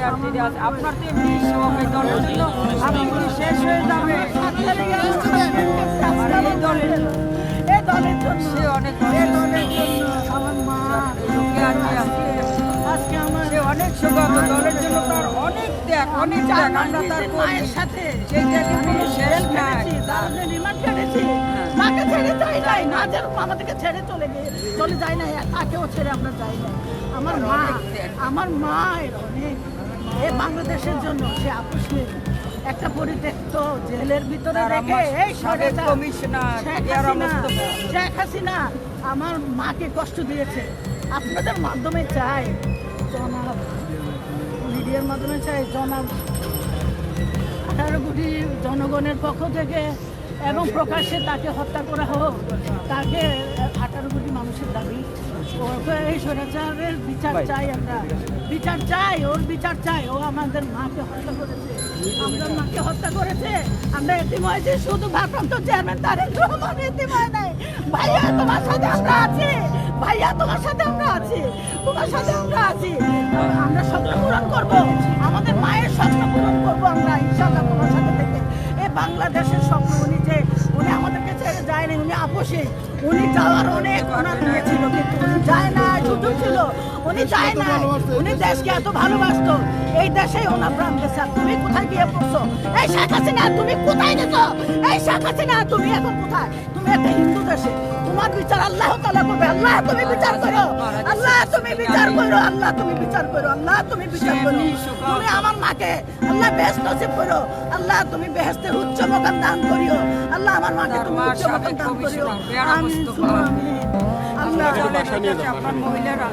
আপনার তো এমনি শখ এই দলের জন্য আপনি শেষ হয়ে যাবে এই দলের সে অনেক আমার মা আজকে আমার সে অনেক শোকাত দলের জন্য তার অনেক ত্যাগ আমরা তার মায়ের সাথে সেই ত্যাগের কোনো শেষ নাই রিমান্ড কেটেছি মাকে ছেড়ে যাই নাই না যে আমাদেরকে ছেড়ে চলে যায় না তাকেও ছেড়ে আমরা যাই না আমার মায়ের অনেক এই বাংলাদেশের জন্য সে আপোষ নেই একটা পরিত্যক্ত জেলের ভিতরে রেখে এই শেখ হাসিনা আমার মাকে কষ্ট দিয়েছে আপনাদের মাধ্যমে চাই জনাব মিডিয়ার মাধ্যমে চাই জনাব 18 কোটি জনগণের পক্ষ থেকে এবং প্রকাশ্যে তাকে হত্যা করা হোক তাকে 18 কোটি মানুষের দাবি এই স্বৈরাচারের বিচার চাই আমরা বিচার চাই ওর বিচার চাই ও আমাদের মাকে হত্যা করেছে আমাদের মাকে হত্যা করেছে আমরা এতিম হয়েছি শুধু ভারপ্রাপ্ত চেয়ারম্যান তারেক রহমান এতিম হয় নাই ভাইয়া তোমার সাথে আমরা আছি ভাইয়া তোমার সাথে আমরা আছি তোমার সাথে আমরা আছি আমরা স্বপ্ন পূরণ করব আমাদের মায়ের স্বপ্ন পূরণ করব আমরা ইনশাআল্লাহ তোমার সাথে থেকে এই বাংলাদেশের স্বপ্ন উনি আমাদেরকে ছেড়ে যায় না উনি আপোষে উনি যাওয়ার অনেক ওনার নিয়ে ছিল কিন্তু উনি যায় না সুযোগ ছিল উনি যায় না উনি দেশকে এত ভালোবাসতো এই দেশেই ওনার প্রাণ গেছে তুমি কোথায় গিয়ে পড়ছো এই শেখ হাসিনা তুমি কোথায় গেছো এই শেখ হাসিনা তুমি এখন কোথায় তুমি একটা হিন্দু দেশে তোমার বিচার আল্লাহ তাআলা করবে আল্লাহ তুমি বিচার করো আল্লাহ তুমি বিচার করো আল্লাহ তুমি বিচার করো আল্লাহ তুমি বিচার করো তুমি আমার মাকে আল্লাহ বেহেশত নসিব করো আল্লাহ তুমি বেহেশতের উচ্চ মাকাম দান করিও আল্লাহ আমার মাকে তুমি উচ্চ মাকাম দান করিও আমিন আল্লাহ আপনার মহিলারা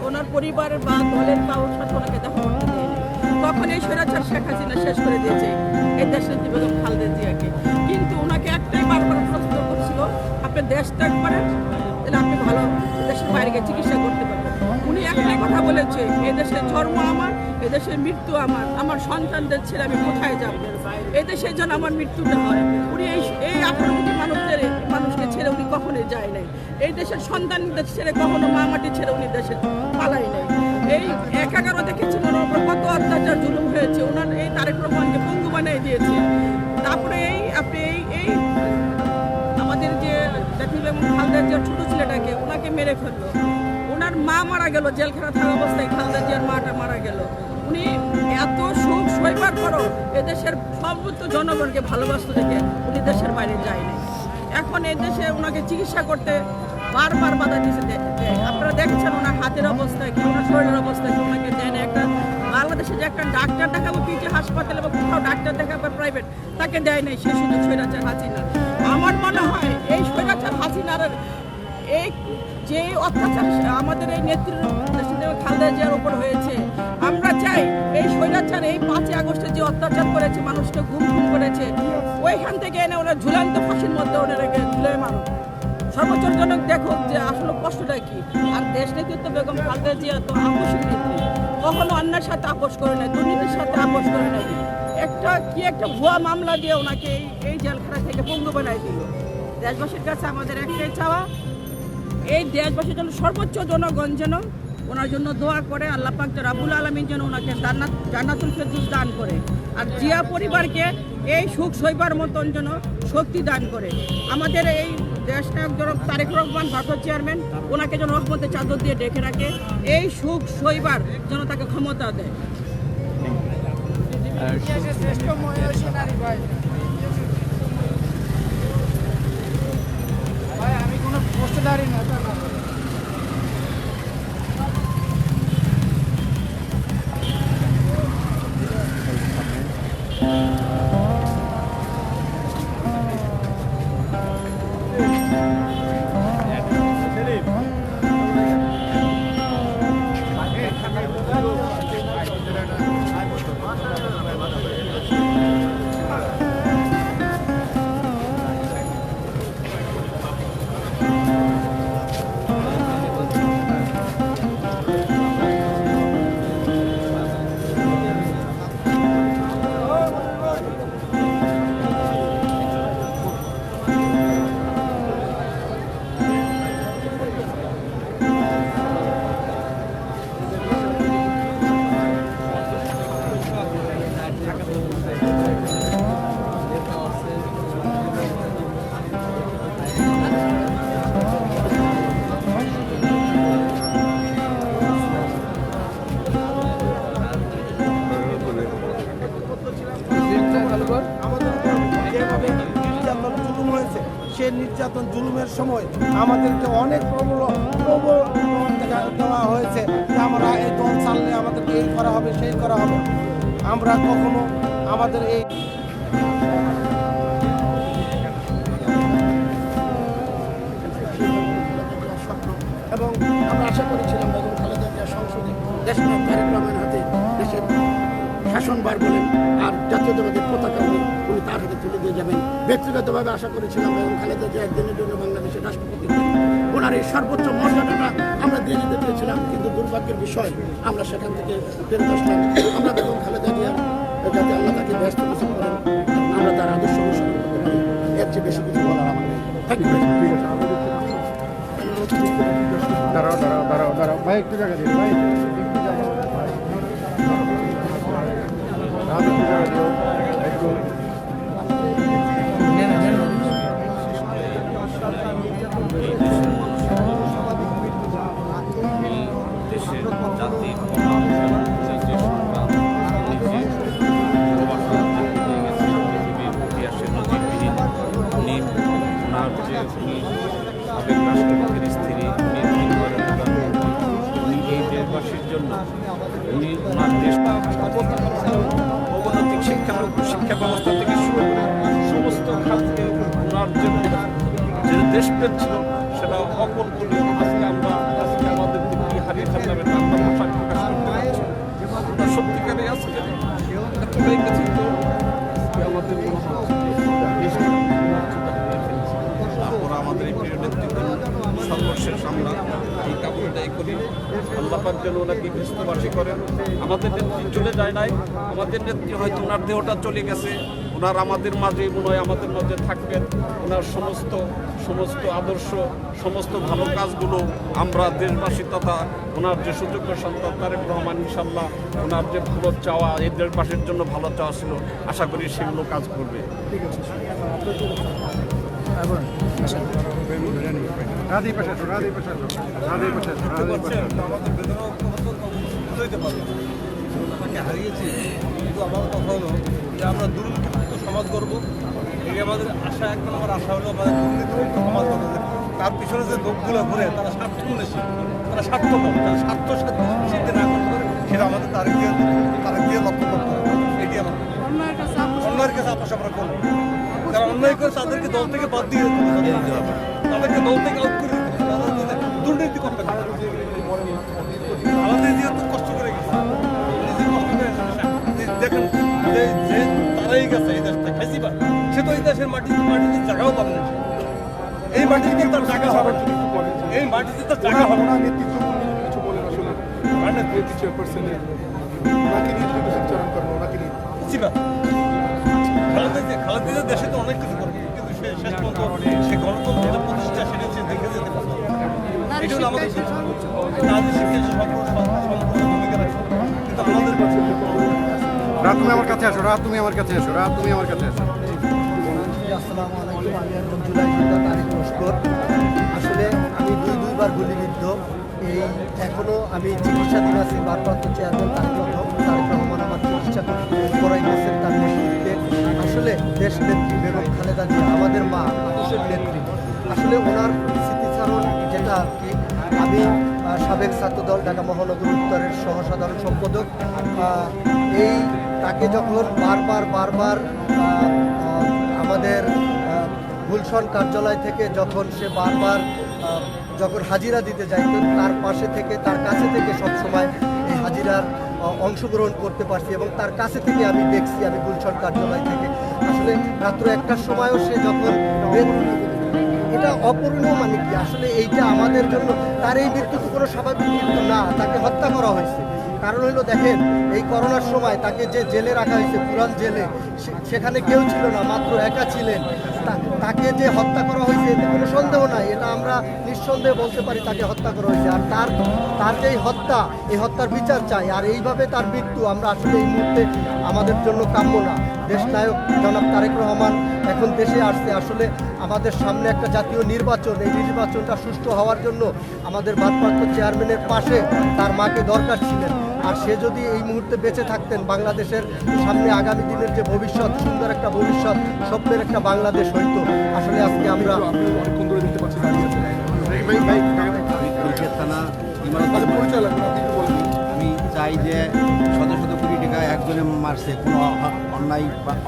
ওনার পরিবারের বা দলের কারোর সাথে ওনাকে দেখা করতে দেয়নি তখন এই স্বৈরাচার শেখ হাসিনা শেষ করে দিয়েছে এই দেশের বেগম খালেদা জিয়াকে কিন্তু ওনাকে একটাই বারবার প্রশ্ন করছিল আপনি দেশ ত্যাগ করেন তাহলে আপনি ভালো দেশের বাইরে গিয়ে চিকিৎসা করতে পারবেন উনি একটাই কথা বলেছে এদেশের জন্ম আমার এদেশের মৃত্যু আমার সন্তানদের ছেড়ে আমি কোথায় যাব এদেশের জন্য আমার মৃত্যুটা হয় উনি এই 18 কোটি মানুষকে ছেড়ে উনি কখনোই যায় নাই এই দেশের সন্তানদের ছেড়ে কখনো মা মাটি ছেড়ে উনি দেশে পালাই নাই এই 11 দেখেছেন ওনার উপর কত অত্যাচার জুলুম হয়েছে ওনার এই তারেক রহমানকে পঙ্গু বানিয়ে দিয়েছে তারপরে এই আমাদের যে জাতীয় বেগম খালেদা জিয়ার ছোট ছেলেটাকে ওনাকে মেরে ফেললো ওনার মা মারা গেল জেলখানা থাকা অবস্থায় খালেদা জিয়ার মাটা মারা গেল উনি এত সুখ সইবার পরও এদেশের সমস্ত জনগণকে ভালোবাসতে দেখে উনি দেশের বাইরে যায়নি এখন এই দেশে ওনাকে চিকিৎসা করতে বারবার বাধা দিয়েছে আপনারা দেখছেন ওনার হাতের অবস্থায় কি ওনার শরীরের অবস্থায় ওনাকে দেয় না একটা বাংলাদেশে যে একটা ডাক্তার দেখাবো পিজি হাসপাতালে বা কোথাও ডাক্তার দেখাবো প্রাইভেট তাকে দেয় নাই সে শুধু স্বৈরাচার হাসিনা আমার মনে হয় এই স্বৈরাচার হাসিনার এই যে অত্যাচার আমাদের এই নেত্রী খালেদা জিয়ার উপর হয়েছে আমরা চাই এই স্বৈরাচার এই 5 আগস্টে যে অত্যাচার করেছে মানুষকে গুম করেছে ওইখান থেকে এনে ওরা ঝুলন্ত ফাঁসির মধ্যে ওনাকে ঝুলে মানুষ সর্বোচ্চজনক দেখুক যে আসলে কষ্টটা কি আর দেশ নেতৃত্ব বেগম খালেদা জিয়া তো আপোষের নেত্রী কখনো অন্যের সাথে আপোষ করে নাই দুর্নীতির সাথে আপোষ করে নাই একটা ভুয়া মামলা দিয়ে ওনাকে এই জেলখানা থেকে পঙ্গু বানাই দিল দেশবাসীর কাছে আমাদের একটাই চাওয়া এই দেশবাসীর জন্য সর্বোচ্চ জনগণ যেন ওনার জন্য দোয়া করে আল্লাহ পাক রাব্বুল আলামিন যেন ওনাকে জান্নাতুল ফেরদৌস দান করে আর জিয়া পরিবারকে এই সুখ সইবার মতন যেন শক্তি দান করে আমাদের এই দেশনায়ক জনক তারেক রহমান ভারপ্রাপ্ত চেয়ারম্যান ওনাকে যেন রহমতের চাদর দিয়ে ডেকে রাখে এই সুখ সইবার যেন তাকে ক্ষমতা দেয় আমি কোনো পোস্টদারি না নির্যাতন জুলুমের সময় আমাদেরকে অনেক প্রবল দেওয়া হয়েছে যে আমরা এই দল ছাড়লে আমাদেরকে এই করা হবে সেই করা হবে। আমরা কখনো আমাদের এই এবং আমরা আশা করেছিলাম বেগম খালেদা জিয়া সংসদে দেশনায়ক তারেক রহমানের হাতে দেশের শাসনভার বলেন আর জাতীয়তাবাদী পতাকা উনি তার হাতে তুলে দিয়ে যাবেন। ব্যক্তিগতভাবে আশা করেছিলাম বেগম খালেদা জিয়া একদিনের জন্য বাংলাদেশের রাষ্ট্রপতি হবেন। ওনার এই সর্বোচ্চ মর্যাদাটা আমরা দিয়ে দিতে পেরেছিলাম, কিন্তু দুর্ভাগ্যের বিষয় আমরা সেখান থেকে ফেরত আসলাম। আমরা বেগম খালেদা জিয়া যাতে আল্লাহ তাকে ব্যস্ত কিছু করেন, আমরা তার আদর্শ অনুসরণ করতে পারি, এর চেয়ে বেশি কিছু বলার আমার নেই। Thank you. দাঁড়াও ভাই, একটু জায়গা দিন ভাই, একটু জায়গা দিও একটু। দেশের জাতির ইতিহাসের নজিরবিহীন উনি ওনার যে সাবেক রাষ্ট্রপতির স্ত্রী উনি এই দেশবাসীর জন্য উনি ওনার দেশটা অবনতিক শিক্ষা ব্যবস্থা থেকে শুরু করে সমস্ত খাতকে ওনার যে দেশপ্রেম ছিল সেটা অকল্পনীয়। আজকে আমাদের দিকে হারিয়ে ফেললাম, এটা আমরা ভাষায় প্রকাশ করতে পারছি। আমরা সত্যিকারে আজকে হয়ে গেছি তো আমাদের তারপর আমাদের এই প্রিয় নেতৃত্ব সর্বশেষ আমরা এই কামনাটাই করি, আল্লাহ পাক যেন ওনাকে ব্যস্তবাসী করেন। আমাদের নেত্রী চলে যায় নাই, আমাদের নেত্রী হয়তো ওনার দেহটা চলে গেছে, ওনার আমাদের মাঝে মনে হয় আমাদের মধ্যে থাকবেন। ওনার সমস্ত আদর্শ, সমস্ত ভালো কাজগুলো আমরা দেশবাসী তথা ওনার যে সুযোগ্য সন্তান তারেক রহমান ইনশাল্লাহ ওনার যে ভালো চাওয়া, এই দেশবাসীর জন্য ভালো চাওয়া ছিল, আশা করি সেগুলো কাজ করবে। তাকে হারিয়েছি, কিন্তু আমার কথা হলো যে আমরা দুর্নীতিমুক্ত সমাজ গড়ব, এই আমাদের আশা। একদম আমার আশা হলো আমাদের দুর্নীতিমুক্ত সমাজ গড়ব। তার পিছনে যে লোকগুলো ঘুরে তারা স্বার্থন্বেষী, তারা স্বার্থপর, তারা স্বার্থ সিদ্ধি না করতে পারে সেটা আমাদের তারিখ দিয়ে লক্ষ্য করতে হবে। এটি আমার অন্যায়ের কাছে আপোষ আমরা করবো। যারা অন্যায় করে তাদেরকে দল থেকে বাদ দিয়ে দিতে হবে, তাদেরকে দল থেকে আউট করে দিতে হবে, তাদের দুর্নীতি করতে হবে। আমাদের দিয়ে তো কষ্ট করে গেছে, নিজে কষ্ট করে দেখেন যে তারাই গেছে এই দেশটা খাইছিবা, সে তো এই দেশের মাটিতে জায়গাও পাবে না। এই মাটিতে তার জায়গা হবে, এই মাটিতে তার জায়গা হবে না। নেতৃত্ব কিছু বলে আসলে খালেদা দেশে তো অনেক কিছু করবে, কিন্তু সে শেষ পর্যন্ত সে গণতন্ত্রের প্রতিষ্ঠা সেটা সে দেখে যেতে পারবে। এটা হলো আমাদের তাদের শিক্ষা সম্পূর্ণ ভূমিকা রাখবে, কিন্তু আমাদের রাত তুমি আমার কাছে আসো, তুমি আমার কাছে আসো। আসসালামু আলাইকুম, আমি একজন জুলাই যোদ্ধা তারিক লস্কর। আসলে আমি দুইবার গুলিবিদ্ধ। এখনও আমি চিকিৎসাধীন আছি। ভারপ্রাপ্ত চেয়ারম্যান তারেক রহমান আমার চিকিৎসা করাই গেছেন তার নেতৃত্বে। আসলে দেশ নেত্রী বেগম খালেদা জিয়া আমাদের মা, মানুষের নেত্রী। আসলে ওনার স্মৃতিচারণ যেটা আর কি, আমি সাবেক ছাত্রদল ঢাকা মহানগর উত্তরের সহসাধারণ সম্পাদক। তাকে যখন বারবার আমাদের গুলশন কার্যালয় থেকে যখন সে যখন হাজিরা দিতে যাইত, তার পাশে থেকে তার কাছে থেকে সবসময় এই হাজিরার অংশগ্রহণ করতে পারছি এবং তার কাছে থেকে আমি দেখছি, আমি গুলশন কার্যালয় থেকে। আসলে রাত্র 1টার সময়ও সে যখন এটা অপূর্ণীয়, মানে কি আসলে এইটা আমাদের জন্য, তার এই মৃত্যু তো কোনো স্বাভাবিক মৃত্যু না, তাকে হত্যা করা হয়েছে। কারণ হলো দেখেন, এই করোনার সময় তাকে যে জেলে রাখা হয়েছে, পুরান জেলে, সেখানে কেউ ছিল না, মাত্র একা ছিলেন। তাকে যে হত্যা করা হয়েছে এতে কোনো সন্দেহ নাই, এটা আমরা নিঃসন্দেহে বলতে পারি তাকে হত্যা করা হয়েছে। আর তার যে হত্যা, এই হত্যার বিচার চাই। আর এইভাবে তার মৃত্যু আমরা আসলে এই মুহূর্তে আমাদের জন্য কাম্য না। দেশনায়ক জনাব তারেক রহমান এখন দেশে আসছে। আসলে আমাদের সামনে একটা জাতীয় নির্বাচন, এই নির্বাচনটা সুষ্ঠু হওয়ার জন্য আমাদের ভারপ্রাপ্ত চেয়ারম্যানের পাশে তার মাকে দরকার ছিলেন। আর সে যদি এই মুহূর্তে বেঁচে থাকতেন, বাংলাদেশের সামনে আগামী দিনের যে ভবিষ্যৎ, সুন্দর একটা ভবিষ্যৎ, স্বপ্নের একটা বাংলাদেশ হইতো। আসলে আজকে আমরা অনেকক্ষণ ধরে দেখতে পাচ্ছি দাঁড়িয়ে আছে। থানা আমি চাই যে শত শত কোটি টাকা একজনে মারছে কোনো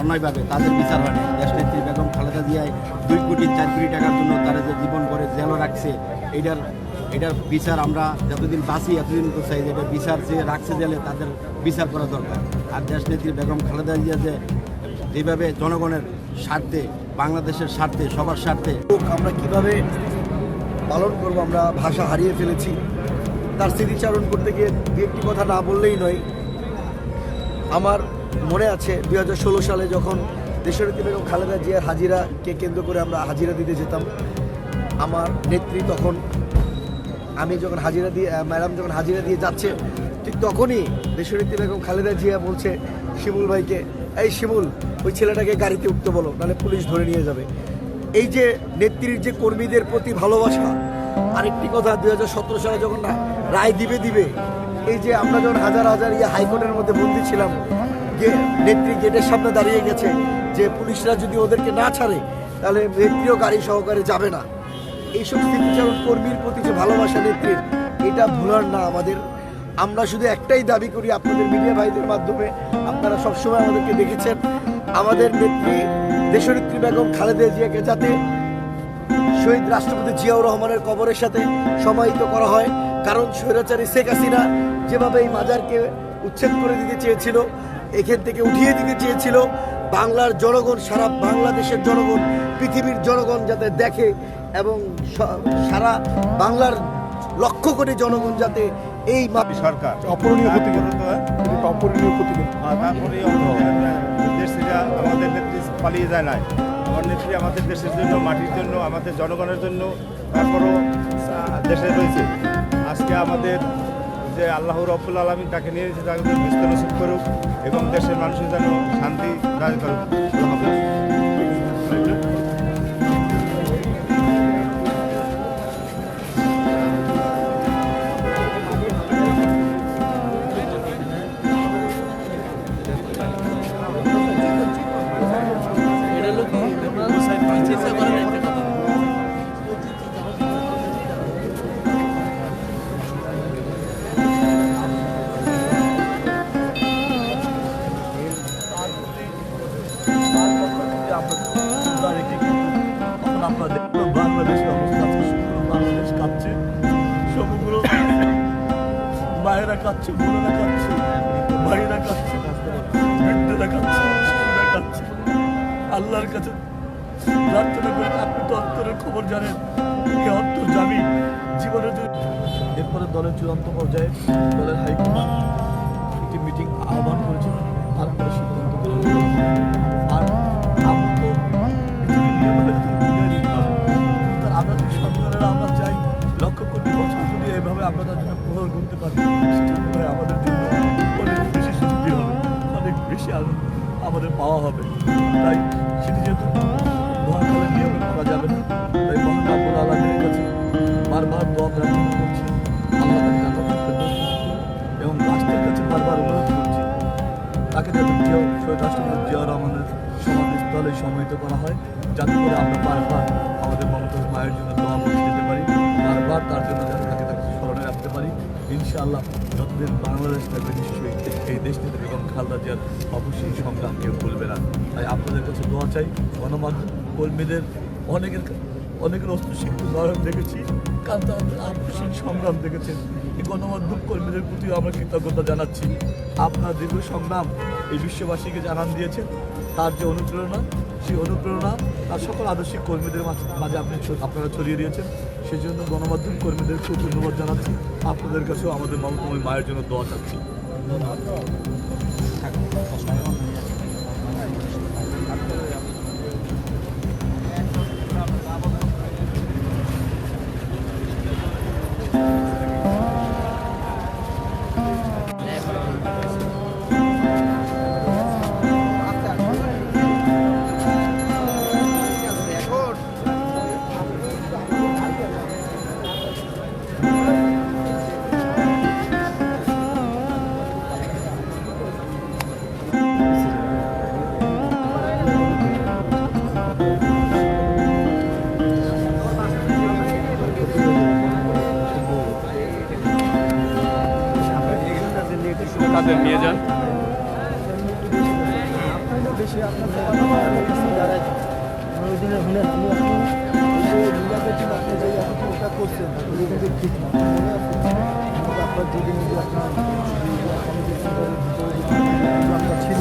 অন্যায়ভাবে তাদের বিচার হয় না। দেশনেত্রী বেগম খালেদা জিয়ায় 2 কোটি 4 কোটি টাকার জন্য তারা যে জীবন করে জেলও রাখছে, এটার বিচার আমরা যতদিন বাঁচি এতদিন তো চাই যে এটার বিচার যে রাখছে জেলে তাদের বিচার করা দরকার। আর দেশনেত্রী বেগম খালেদা জিয়া যে যেভাবে জনগণের স্বার্থে, বাংলাদেশের স্বার্থে, সবার স্বার্থে আমরা কিভাবে পালন করব, আমরা ভাষা হারিয়ে ফেলেছি। তার স্মৃতিচারণ করতে গিয়ে দু একটি কথা না বললেই নয়। আমার মনে আছে 2016 সালে যখন দেশনেত্রী বেগম খালেদা জিয়ার হাজিরাকে কেন্দ্র করে আমরা হাজিরা দিতে যেতাম, আমার নেত্রী তখন, আমি যখন হাজিরা দিয়ে, ম্যাডাম যখন হাজিরা দিয়ে যাচ্ছে, ঠিক তখনই দেশনেত্রী বেগম খালেদা জিয়া বলছে শিমুল ভাইকে, এই শিমুল, ওই ছেলেটাকে গাড়িতে উঠতে বলো, নাহলে পুলিশ ধরে নিয়ে যাবে। এই যে নেত্রীর যে কর্মীদের প্রতি ভালোবাসা। আরেকটি কথা, 2017 সালে যখন রায় দিবে, এই যে আমরা যখন হাজার হাজার হাইকোর্টের মধ্যে বন্দী ছিলাম, যে নেত্রী গেটের সামনে দাঁড়িয়ে গেছে যে পুলিশরা যদি ওদেরকে না ছাড়ে তাহলে নেত্রীও গাড়ি সহকারে যাবে না। এইসব স্মৃতিচারণ, কর্মীর প্রতি যে ভালোবাসা নেত্রীর, এটা ভোলার না আমাদের। আমরা শুধু একটাই দাবি করি, আপনাদের মিডিয়া ভাইদের মাধ্যমে আপনারা সবসময় আমাদেরকে দেখেছেন, আমাদের নেত্রী দেশনেত্রী বেগম খালেদা জিয়াকে যাতে শহীদ রাষ্ট্রপতি জিয়াউর রহমানের কবরের সাথে সমাহিত করা হয়। কারণ স্বৈরাচারী শেখ হাসিনা যেভাবে এই মাজারকে উচ্ছেদ করে দিতে চেয়েছিল, এখান থেকে উঠিয়ে দিতে চেয়েছিল, বাংলার জনগণ, সারা বাংলাদেশের জনগণ, পৃথিবীর জনগণ যাতে দেখে এবং সারা বাংলার লক্ষ কোটি জনগণ যাতে এই সরকার অপূরণীয় ক্ষতি, অপূরণীয় ক্ষতি। তারপরে দেশ থেকে আমাদের নেত্রী পালিয়ে যায় নাই। আমার নেত্রী আমাদের দেশের জন্য, মাটির জন্য, আমাদের জনগণের জন্য তারপরও দেশে রয়েছে। আজকে আমাদের যে আল্লাহ রাব্বুল আলামিন তাকে নিয়ে এসে তাকে বিস্তার নসিব করুক এবং দেশের মানুষের যেন শান্তি দান করুক। বাংলাদেশের অবস্থা, বাংলাদেশ কাঁপছে, সমগ্র মায়েরা কাঁদছে, বোনেরা কাঁদছে, ভাইয়েরা কাঁদছে, বৃদ্ধরা কাঁদছে, শিশুরা কাঁদছে। আল্লাহর কাছে প্রার্থনা করেন, আপনি তো অন্তরের খবর জানেন, এই অন্তর জানি জীবনের জন্য। এরপরে দলের চূড়ান্ত পর্যায়ে দলের হাইকমান্ড একটি মিটিং আহ্বান করেছে, তারপরে সিদ্ধান্ত গ্রহণ করেছে। আর আমরা তো আমরা যে সন্তানেরা আমরা চাই লক্ষ কোটি বছর যদি এইভাবে আমরা তার জন্য প্রহর করতে পারি, আমাদের জন্য অনেক বেশি শক্তি হবে, অনেক বেশি আনন্দ আমাদের পাওয়া হবে। তাই সেটি যেহেতু মহাকালের নিয়মে করা যাবে না, তাই মহান রাব্বুল আলামিনের কাছে বারবার দোয়া প্রার্থনা করছি, এবং রাষ্ট্রের কাছে বারবার অনুরোধ করছি তাকে যাতে শহীদ রাষ্ট্রপতি জিয়াউর রহমানের সমাধিস্থলে সমাহিত করা হয়, যাতে করে আমরা বারবার আমাদের মমতাজ মায়ের জন্য দোয়া করতে যেতে পারি, বারবার তার জন্য যাতে তাকে স্মরণে রাখতে পারি। ইনশাআল্লাহ যতদিন বাংলাদেশ থাকবে নিশ্চয়ই এই দেশটিতে বেগম খালেদা জিয়ার অবশ্যই সংগ্রাম কেউ ভুলবে না। তাই আপনাদের কাছে দোয়া চাই। গণমাধ্যম কর্মীদের অনেকের অস্ত্রসিক্ত নরম দেখেছি, কারণ তাদের আপসীন সংগ্রাম দেখেছেন। এই গণমাধ্যম কর্মীদের প্রতি আমরা কৃতজ্ঞতা জানাচ্ছি। আপনার দীর্ঘ সংগ্রাম এই বিশ্ববাসীকে জানান দিয়েছেন, তার যে অনুপ্রেরণা, সেই অনুপ্রেরণা তার সকল আদর্শিক কর্মীদের মাঝে আপনারা ছড়িয়ে দিয়েছেন। সেই জন্য গণমাধ্যম কর্মীদের খুব ধন্যবাদ জানাচ্ছি। আপনাদের কাছেও আমাদের মমতাময়ী মায়ের জন্য দোয়া চাচ্ছি। আমাদের নিয়ে যান। ছিল